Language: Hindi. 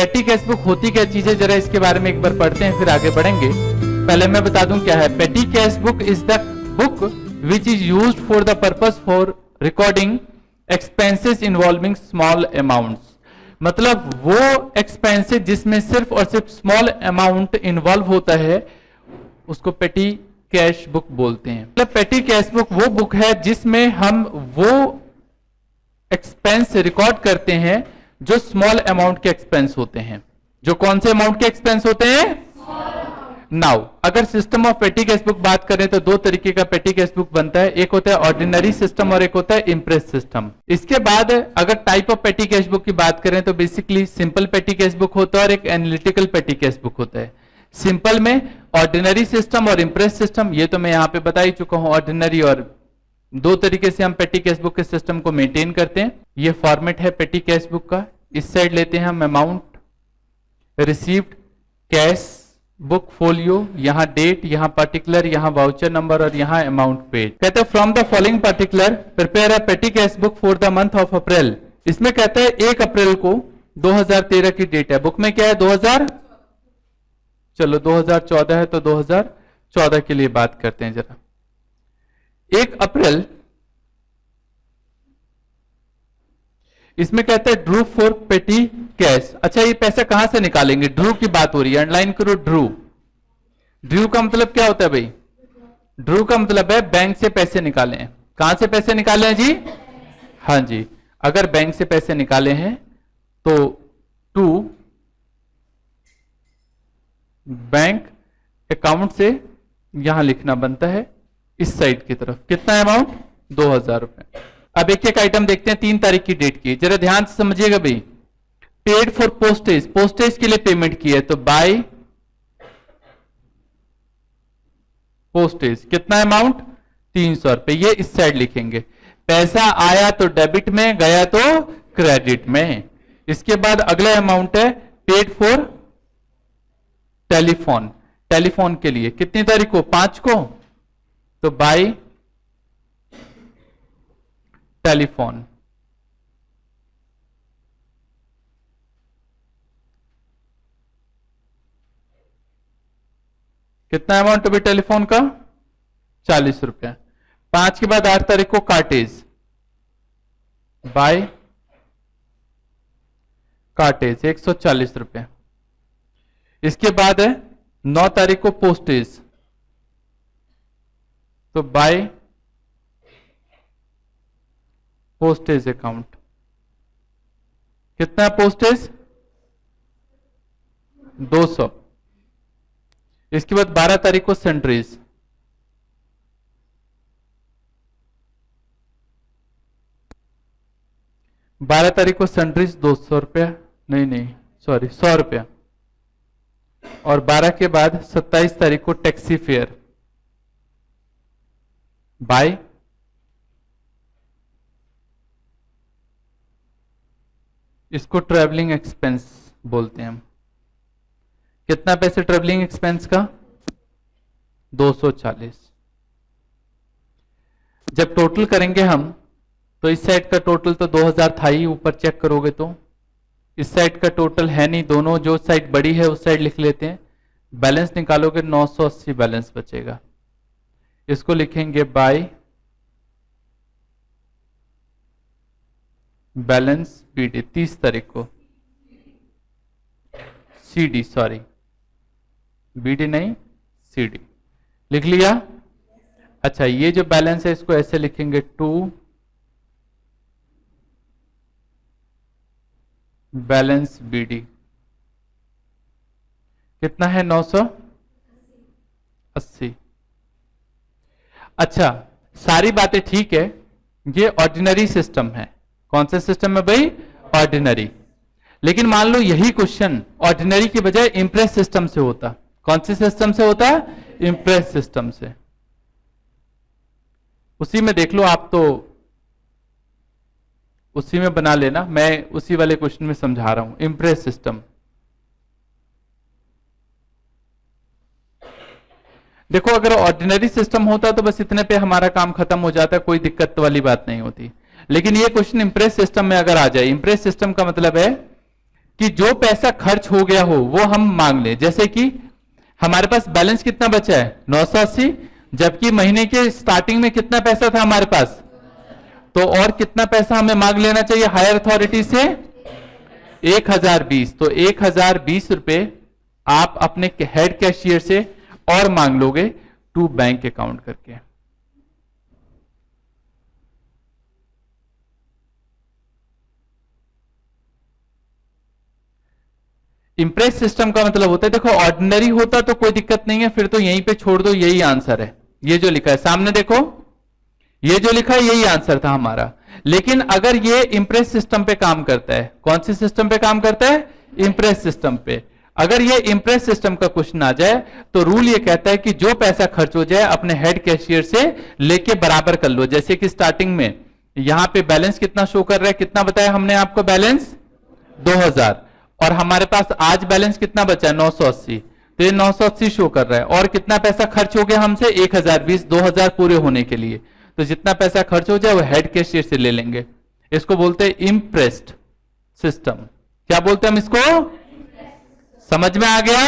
पेटी कैश बुक होती क्या चीज है, जरा इसके बारे में एक बार पढ़ते हैं फिर आगे बढ़ेंगे। पहले मैं बता दूं क्या है। पेटी cash book is the book which is used for the purpose for recording expenses involving small amounts. मतलब वो एक्सपेंसेस जिसमें सिर्फ और सिर्फ स्मॉल अमाउंट इन्वॉल्व होता है उसको पेटी कैश बुक बोलते हैं। मतलब पेटी कैश बुक वो बुक है जिसमें हम वो एक्सपेंस रिकॉर्ड करते हैं जो स्मॉल अमाउंट के एक्सपेंस होते हैं। जो कौन से अमाउंट के एक्सपेंस होते हैं? नाउ अगर सिस्टम ऑफ पेटी कैश बुक बात करें तो दो तरीके का पेटी कैश बुक बनता है, एक होता है ऑर्डिनरी सिस्टम और एक होता है इम्प्रेस सिस्टम। इसके बाद अगर टाइप ऑफ पेटी कैश बुक की बात करें तो बेसिकली सिंपल पेटी कैश बुक होता है और एक एनालिटिकल पेटी कैश बुक होता है। सिंपल में ऑर्डिनरी सिस्टम और इम्प्रेस सिस्टम, ये तो मैं यहां पे बता ही चुका हूं। ऑर्डिनरी और दो तरीके से हम पेटी कैश बुक के सिस्टम को मेंटेन करते हैं। ये फॉर्मेट है पेटी कैश बुक का। इस साइड लेते हैं हम amount received, cash book folio, यहां डेट, यहां पर्टिकुलर, यहां वाउचर नंबर और यहां अमाउंट पेड। कहते हैं from the following particular prepare a पेटी cash book for the month of April. इसमें कहते हैं 1 अप्रैल को 2013 की डेट है, बुक में क्या है 2014 है तो 2014 के लिए बात करते हैं जरा। 1 अप्रैल इसमें कहते हैं ड्रू फॉर पेटी कैश। अच्छा ये पैसा कहां से निकालेंगे? ड्रू की बात हो रही है, अंडरलाइन करो ड्रू। ड्रू का मतलब क्या होता है भाई? ड्रू का मतलब है बैंक से पैसे निकाले हैं। कहां से पैसे निकाले हैं जी? हाँ जी, अगर बैंक से पैसे निकाले हैं तो टू बैंक अकाउंट से यहां लिखना बनता है इस साइड की तरफ। कितना अमाउंट? 2000 रुपए। अब एक एक आइटम देखते हैं। 3 तारीख की डेट की, जरा ध्यान से समझिएगा भाई। पेड फॉर पोस्टेज, पोस्टेज के लिए पेमेंट की है तो बाय पोस्टेज। कितना अमाउंट? 300 रुपए। ये इस साइड लिखेंगे। पैसा आया तो डेबिट में, गया तो क्रेडिट में। इसके बाद अगला अमाउंट है पेड फॉर टेलीफोन, टेलीफोन के लिए। कितनी तारीख को? 5 को, तो बाय टेलीफोन। कितना अमाउंट अभी टेलीफोन का? 40 रुपए। 5 के बाद 8 तारीख को कार्टेज, बाय कार्टेज 140 रुपए। इसके बाद है 9 तारीख को पोस्टेज, तो बाय पोस्टेज अकाउंट। कितना पोस्टेज? 200। इसके बाद 12 तारीख को सेंट्रीज, सेंट्रीज 200 रुपया, नहीं सॉरी 100 रुपया। और 12 के बाद 27 तारीख को टैक्सी फेयर, बाय इसको ट्रेवलिंग एक्सपेंस बोलते हैं हम। कितना पैसे ट्रेवलिंग एक्सपेंस का? 240। जब टोटल करेंगे हम तो इस साइड का टोटल तो 2000 था ही, ऊपर चेक करोगे तो इस साइड का टोटल है नहीं। दोनों जो साइड बड़ी है उस साइड लिख लेते हैं। बैलेंस निकालोगे 980 बैलेंस बचेगा। इसको लिखेंगे बाय बैलेंस बीडी 30 तारीख को, सीडी सॉरी बीडी नहीं सीडी लिख लिया। अच्छा ये जो बैलेंस है इसको ऐसे लिखेंगे टू बैलेंस बीडी। कितना है? 980। अच्छा सारी बातें ठीक है, ये ऑर्डिनरी सिस्टम है। कौन सा सिस्टम है भाई? ऑर्डिनरी। लेकिन मान लो यही क्वेश्चन ऑर्डिनरी की बजाय इम्प्रेस सिस्टम से होता। कौन से सिस्टम से होता? इम्प्रेस सिस्टम से। उसी में देख लो आप, तो उसी में बना लेना, मैं उसी वाले क्वेश्चन में समझा रहा हूं। इम्प्रेस सिस्टम देखो, अगर ऑर्डिनरी सिस्टम होता तो बस इतने पे हमारा काम खत्म हो जाता, कोई दिक्कत वाली बात नहीं होती। लेकिन ये क्वेश्चन इम्प्रेस सिस्टम में अगर आ जाए, इम्प्रेस सिस्टम का मतलब है कि जो पैसा खर्च हो गया हो वो हम मांग लें। जैसे कि हमारे पास बैलेंस कितना बचा है 980, जबकि महीने के स्टार्टिंग में कितना पैसा था हमारे पास, तो और कितना पैसा हमें मांग लेना चाहिए हायर अथॉरिटी से 1020। तो 1020 रुपए आप अपने हेड कैशियर से और मांग लोगे टू बैंक अकाउंट करके। इंप्रेस सिस्टम का मतलब होता है, देखो ऑर्डिनरी होता तो कोई दिक्कत नहीं है, फिर तो यहीं पे छोड़ दो, यही आंसर है। ये जो लिखा है सामने देखो, ये जो लिखा है यही आंसर था हमारा। लेकिन अगर ये इंप्रेस सिस्टम पे काम करता है, कौन सी सिस्टम पे काम करता है, इंप्रेस सिस्टम पे। अगर ये इंप्रेस सिस्टम का क्वेश्चन आ जाए तो रूल ये कहता है कि जो पैसा खर्च हो जाए अपने हेड कैशियर से लेके बराबर कर लो। जैसे कि स्टार्टिंग में यहां पे बैलेंस कितना शो कर रहा है, कितना बताया हमने आपको बैलेंस 2000, और हमारे पास आज बैलेंस कितना बचा है 980, तो ये 980 शो कर रहा है। और कितना पैसा खर्च हो गया हमसे 1020, 2000 पूरे होने के लिए। तो जितना पैसा खर्च हो जाए वो हेड कैशियर से ले लेंगे। इसको बोलते हैं इम्प्रेस्ड सिस्टम। क्या बोलते हैं हम इसको, समझ में आ गया?